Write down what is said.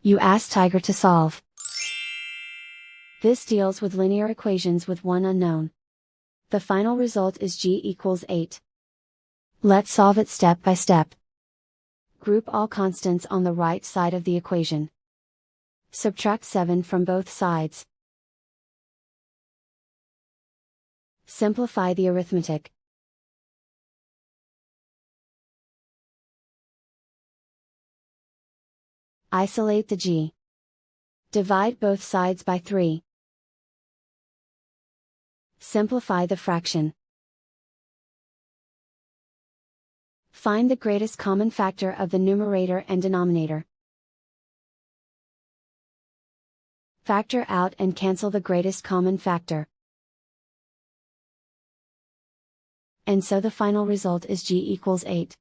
You ask Tiger to solve. This deals with linear equations with one unknown. The final result is g equals 8. Let's solve it step by step. Group all constants on the right side of the equation. Subtract 7 from both sides. Simplify the arithmetic. Isolate the g. Divide both sides by 3. Simplify the fraction. Find the greatest common factor of the numerator and denominator. Factor out and cancel the greatest common factor. And so the final result is g equals 8.